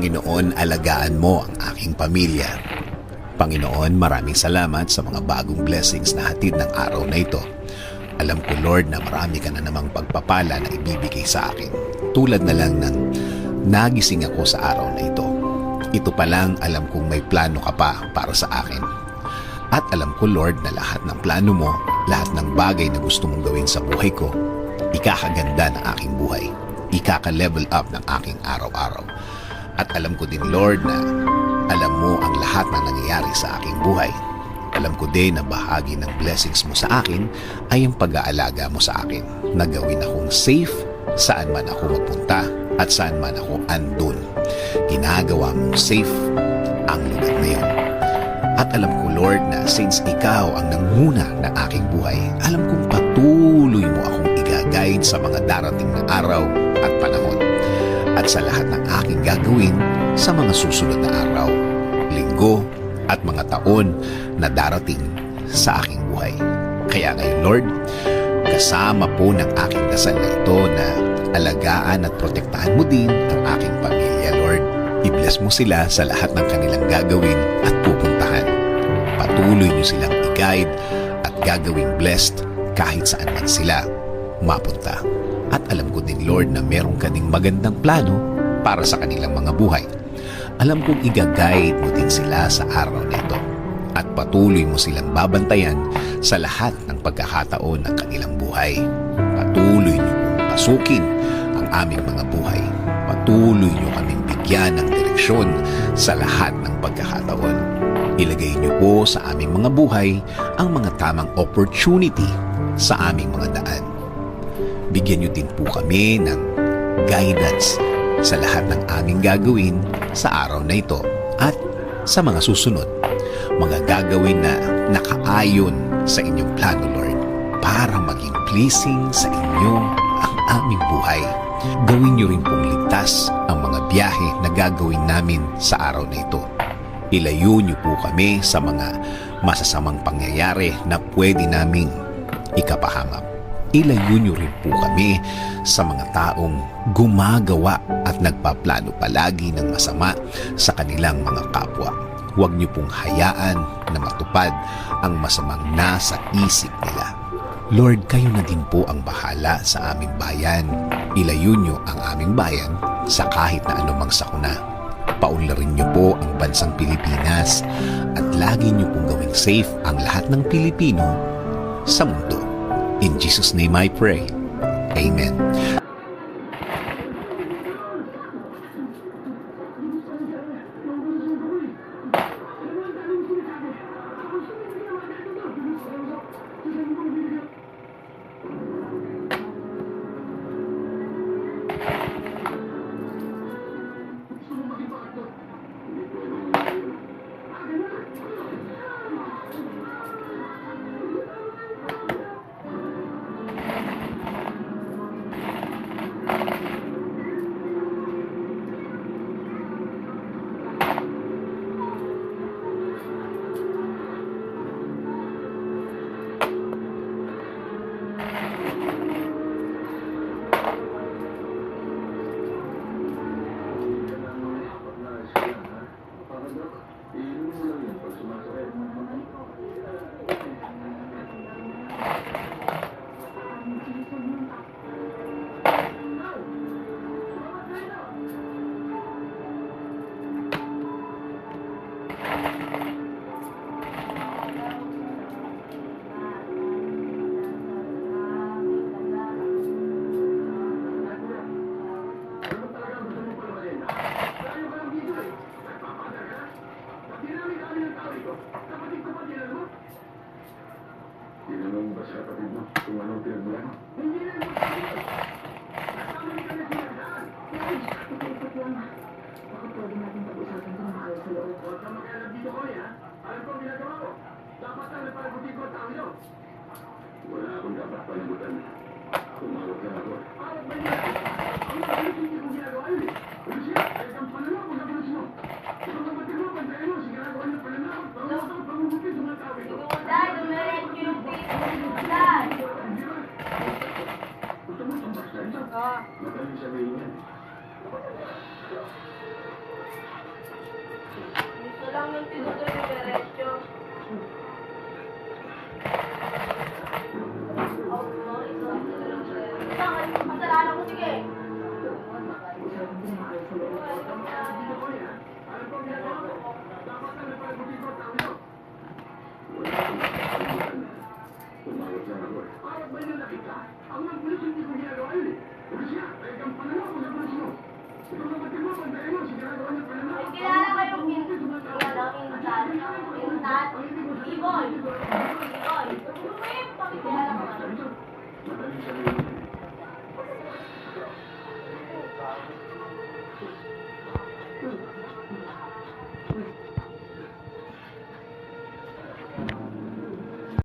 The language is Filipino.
Panginoon, alagaan mo ang aking pamilya. Panginoon, maraming salamat sa mga bagong blessings na hatid ng araw na ito. Alam ko, Lord, na marami ka na namang pagpapala na ibibigay sa akin. Tulad na lang ng nagising ako sa araw na ito. Ito pa lang, alam kong may plano ka pa para sa akin. At alam ko, Lord, na lahat ng plano mo, lahat ng bagay na gusto mong gawin sa buhay ko, ikakaganda ng aking buhay. Ikaka-level up ng aking araw-araw. At alam ko din, Lord, na alam mo ang lahat na nangyayari sa aking buhay. Alam ko din na bahagi ng blessings mo sa akin ay ang pag-aalaga mo sa akin, na gawin akong safe saan man ako magpunta at saan man ako andun. Ginagawa mong safe ang lugar na yun. At alam ko, Lord, na since ikaw ang nanguna ng aking buhay, alam kong patuloy mo akong i-guide sa mga darating na araw at panahon. At sa lahat ng aking gagawin sa mga susunod na araw, linggo, at mga taon na darating sa aking buhay. Kaya ngayon, Lord, kasama po ng aking dasal na ito na alagaan at protektahan mo din ang aking pamilya, Lord. I-bless mo sila sa lahat ng kanilang gagawin at pupuntahan. Patuloy niyo silang i-guide at gagawing blessed kahit saan man sila mapunta. At alam ko din, Lord, na meron ka ding magandang plano para sa kanilang mga buhay. Alam kong i-guide mo din sila sa araw na ito. At patuloy mo silang babantayan sa lahat ng pagkakataon ng kanilang buhay. Patuloy niyo pong pasukin ang aming mga buhay. Patuloy niyo kaming bigyan ng direksyon sa lahat ng pagkakataon. Ilagay niyo po sa aming mga buhay ang mga tamang opportunity sa aming mga daan. Bigyan niyo din po kami ng guidance sa lahat ng aming gagawin sa araw na ito at sa mga susunod. Mga gagawin na nakaayon sa inyong plano, Lord, para maging pleasing sa inyo ang aming buhay. Gawin niyo rin pong ligtas ang mga biyahe na gagawin namin sa araw na ito. Ilayo niyo po kami sa mga masasamang pangyayari na pwede naming ikapahamak. Ilayo niyo rin po kami sa mga taong gumagawa at nagpaplano palagi ng masama sa kanilang mga kapwa. Huwag niyo pong hayaan na matupad ang masamang nasa isip nila. Lord, kayo na din po ang bahala sa aming bayan. Ilayo niyo ang aming bayan sa kahit na anumang sakuna. Paunlarin niyo po ang bansang Pilipinas at lagi niyo pong gawing safe ang lahat ng Pilipino sa mundo. In Jesus' name I pray. Amen. Tinanong ba sa kapatid mo kung anong pinagmulan mo? Hindi na mo sabi. Kasama ni ka na sinagdaan. Ipot lang. Baka pwede natin pag-usapan ito ng ayos sa loob. Huwag ka makialam dito ko ha. Alam ko ang ginagawa ko. Dapat lang napalagutin ko ang tao nyo. Wala akong dapat palagutan. Tumawag lang ako. Awag ba niya? Ang mga hindi kong ginagawa yun eh. Pero siya, ay kang panalaw kung nagulos mo. Kung nabatin mo, pantayin mo, sigurado ka ng panalaw. Pangalaw ka pangugupin sa mga tao ito. Dad, umirit yung Dad. Gusto mo itong basta ito? Oo. Magaling sabihin yan. lang ng tinutuloy, Beret.